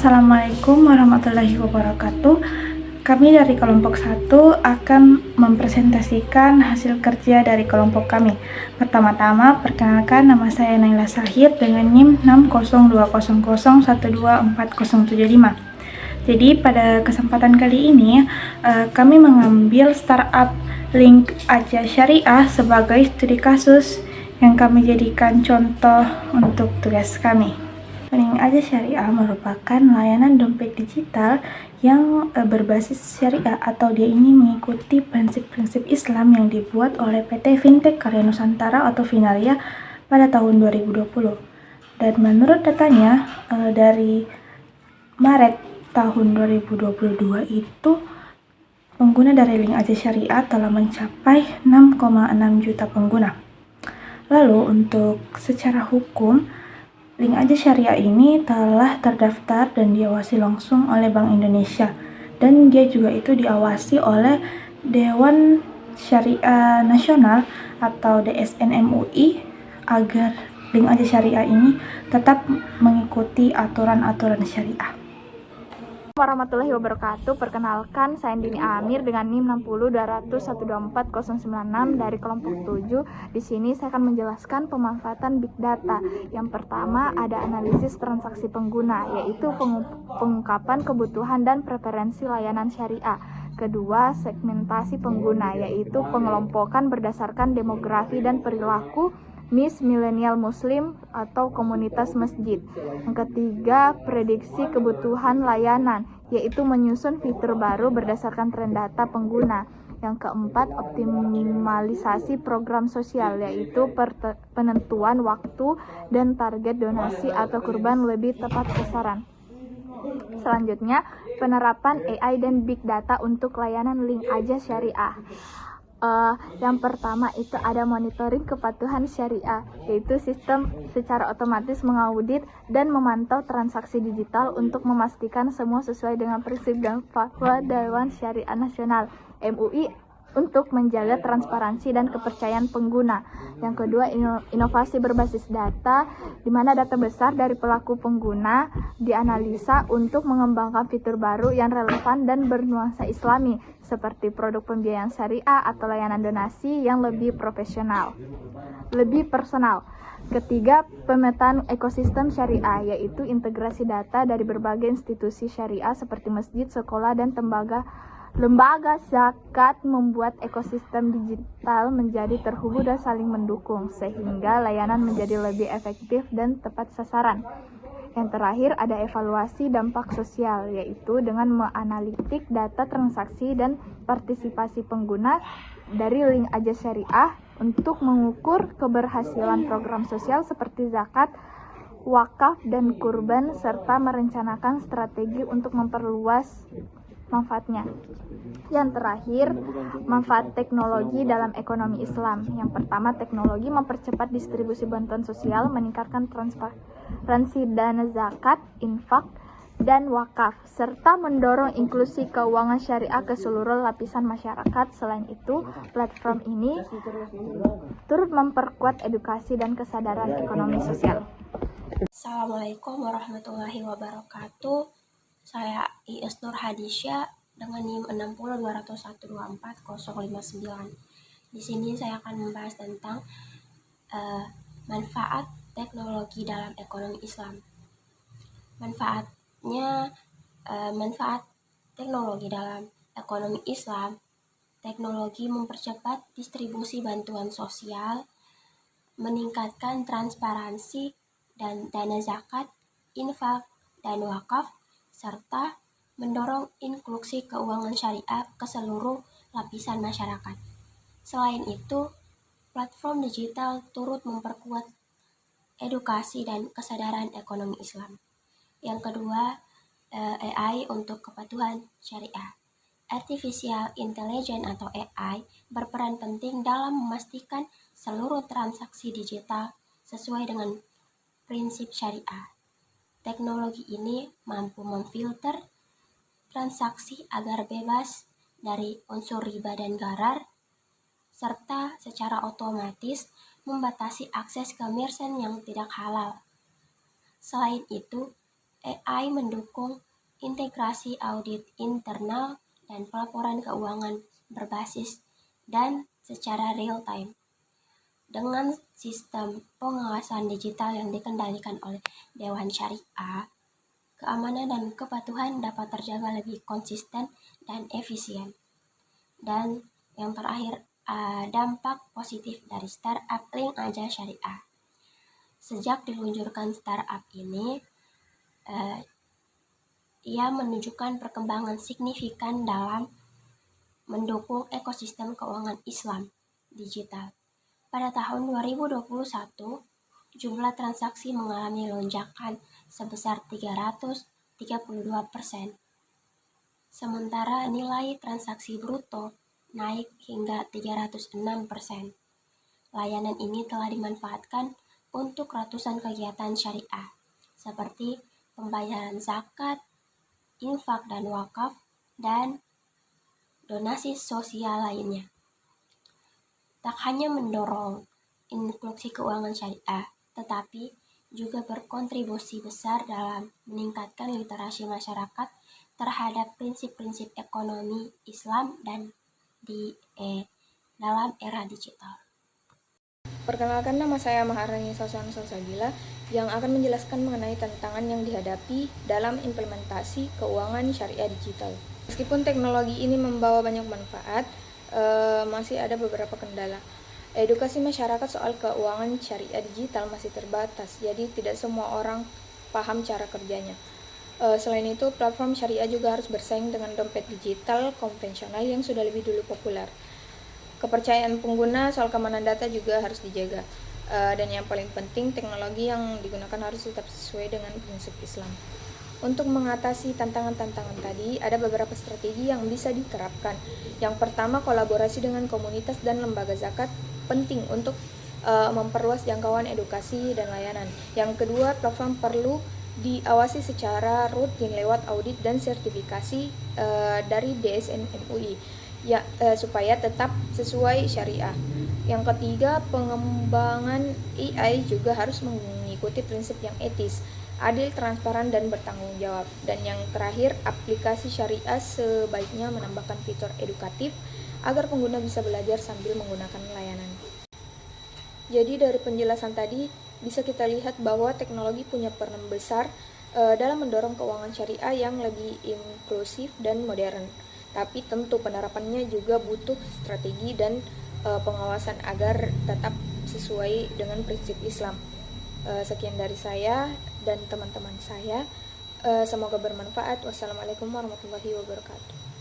Assalamualaikum warahmatullahi wabarakatuh. Kami dari kelompok 1 akan mempresentasikan hasil kerja dari kelompok kami. Pertama-tama, perkenalkan, nama saya Naila Sahid dengan NIM 60200124075. Jadi pada kesempatan kali ini kami mengambil startup Link Aja Syariah sebagai studi kasus yang kami jadikan contoh untuk tugas kami. Link Aja Syariah merupakan layanan dompet digital yang berbasis syariah, atau dia ini mengikuti prinsip-prinsip Islam yang dibuat oleh PT Fintech Karya Nusantara atau Finaria pada tahun 2020. Dan menurut datanya dari Maret tahun 2022 itu pengguna dari Link Aja Syariah telah mencapai 6,6 juta pengguna. Lalu untuk secara hukum, Link Aja Syariah ini telah terdaftar dan diawasi langsung oleh Bank Indonesia, dan dia juga itu diawasi oleh Dewan Syariah Nasional atau DSN MUI agar Link Aja Syariah ini tetap mengikuti aturan-aturan syariah. Warahmatullahi wabarakatuh. Perkenalkan, saya Dini Amir dengan NIM 60200124096 dari kelompok 7. Di sini saya akan menjelaskan pemanfaatan Big Data. Yang pertama ada analisis transaksi pengguna, yaitu pengungkapan kebutuhan dan preferensi layanan syariah. Kedua, segmentasi pengguna, yaitu pengelompokan berdasarkan demografi dan perilaku milenial muslim atau komunitas masjid. Yang ketiga, prediksi kebutuhan layanan, yaitu menyusun fitur baru berdasarkan tren data pengguna. Yang keempat, optimalisasi program sosial, yaitu penentuan waktu dan target donasi atau kurban lebih tepat sasaran. Selanjutnya, penerapan AI dan Big Data untuk layanan Link Aja Syariah. Yang pertama itu ada monitoring kepatuhan syariah, yaitu sistem secara otomatis mengaudit dan memantau transaksi digital untuk memastikan semua sesuai dengan prinsip dan fatwa Dewan Syariah Nasional MUI untuk menjaga transparansi dan kepercayaan pengguna. Yang kedua, inovasi berbasis data, di mana data besar dari pelaku pengguna dianalisa untuk mengembangkan fitur baru yang relevan dan bernuansa Islami, seperti produk pembiayaan syariah atau layanan donasi yang lebih profesional, lebih personal. Ketiga, pemetaan ekosistem syariah, yaitu integrasi data dari berbagai institusi syariah seperti masjid, sekolah, dan lembaga zakat, membuat ekosistem digital menjadi terhubung dan saling mendukung, sehingga layanan menjadi lebih efektif dan tepat sasaran. Yang terakhir ada evaluasi dampak sosial, yaitu dengan menganalitik data transaksi dan partisipasi pengguna dari Link Aja Syariah untuk mengukur keberhasilan program sosial seperti zakat, wakaf, dan kurban, serta merencanakan strategi untuk memperluas manfaatnya. Yang terakhir, manfaat teknologi dalam ekonomi Islam. Yang pertama, teknologi mempercepat distribusi bantuan sosial, meningkatkan transparansi dana zakat, infak, dan wakaf, serta mendorong inklusi keuangan syariah ke seluruh lapisan masyarakat. Selain itu, platform ini turut memperkuat edukasi dan kesadaran ekonomi sosial. Assalamualaikum warahmatullahi wabarakatuh. Saya Iis Nur Hadisya dengan NIM 60200124059. Di sini saya akan membahas tentang manfaat teknologi dalam ekonomi Islam. Manfaat teknologi dalam ekonomi Islam. Teknologi mempercepat distribusi bantuan sosial, meningkatkan transparansi dan dana zakat, infak, dan wakaf, serta mendorong inklusi keuangan syariah ke seluruh lapisan masyarakat. Selain itu, platform digital turut memperkuat edukasi dan kesadaran ekonomi Islam. Yang kedua, AI untuk kepatuhan syariah. Artificial Intelligence atau AI berperan penting dalam memastikan seluruh transaksi digital sesuai dengan prinsip syariah. Teknologi ini mampu memfilter transaksi agar bebas dari unsur riba dan gharar, serta secara otomatis membatasi akses ke merchant yang tidak halal. Selain itu, AI mendukung integrasi audit internal dan pelaporan keuangan berbasis dan secara real time. Dengan sistem pengawasan digital yang dikendalikan oleh Dewan Syariah, keamanan dan kepatuhan dapat terjaga lebih konsisten dan efisien. Dan yang terakhir, dampak positif dari startup Link Aja Syariah. Sejak diluncurkan startup ini, ia menunjukkan perkembangan signifikan dalam mendukung ekosistem keuangan Islam digital. Pada tahun 2021, jumlah transaksi mengalami lonjakan sebesar 332%. Sementara nilai transaksi bruto naik hingga 306%. Layanan ini telah dimanfaatkan untuk ratusan kegiatan syariah, seperti pembayaran zakat, infak dan wakaf, dan donasi sosial lainnya. Tak hanya mendorong inklusi keuangan syariah, tetapi juga berkontribusi besar dalam meningkatkan literasi masyarakat terhadap prinsip-prinsip ekonomi Islam dan dalam era digital. Perkenalkan, nama saya Maharani Sausan Salsabila yang akan menjelaskan mengenai tantangan yang dihadapi dalam implementasi keuangan syariah digital. Meskipun teknologi ini membawa banyak manfaat, masih ada beberapa kendala. Edukasi masyarakat soal keuangan syariah digital masih terbatas, jadi tidak semua orang paham cara kerjanya. Selain itu, platform syariah juga harus bersaing dengan dompet digital konvensional yang sudah lebih dulu populer. Kepercayaan pengguna soal keamanan data juga harus dijaga. Dan yang paling penting, teknologi yang digunakan harus tetap sesuai dengan prinsip Islam. Untuk mengatasi tantangan-tantangan tadi, ada beberapa strategi yang bisa diterapkan. Yang pertama, kolaborasi dengan komunitas dan lembaga zakat penting untuk memperluas jangkauan edukasi dan layanan. Yang kedua, platform perlu diawasi secara rutin lewat audit dan sertifikasi dari DSN MUI supaya tetap sesuai syariah. Yang ketiga, pengembangan AI juga harus mengikuti prinsip yang etis, adil, transparan, dan bertanggung jawab. Dan yang terakhir, aplikasi syariah sebaiknya menambahkan fitur edukatif agar pengguna bisa belajar sambil menggunakan layanan. Jadi dari penjelasan tadi bisa kita lihat bahwa teknologi punya peran besar dalam mendorong keuangan syariah yang lebih inklusif dan modern. Tapi tentu penerapannya juga butuh strategi dan pengawasan agar tetap sesuai dengan prinsip Islam. Sekian dari saya dan teman-teman saya. Semoga bermanfaat. Wassalamualaikum warahmatullahi wabarakatuh.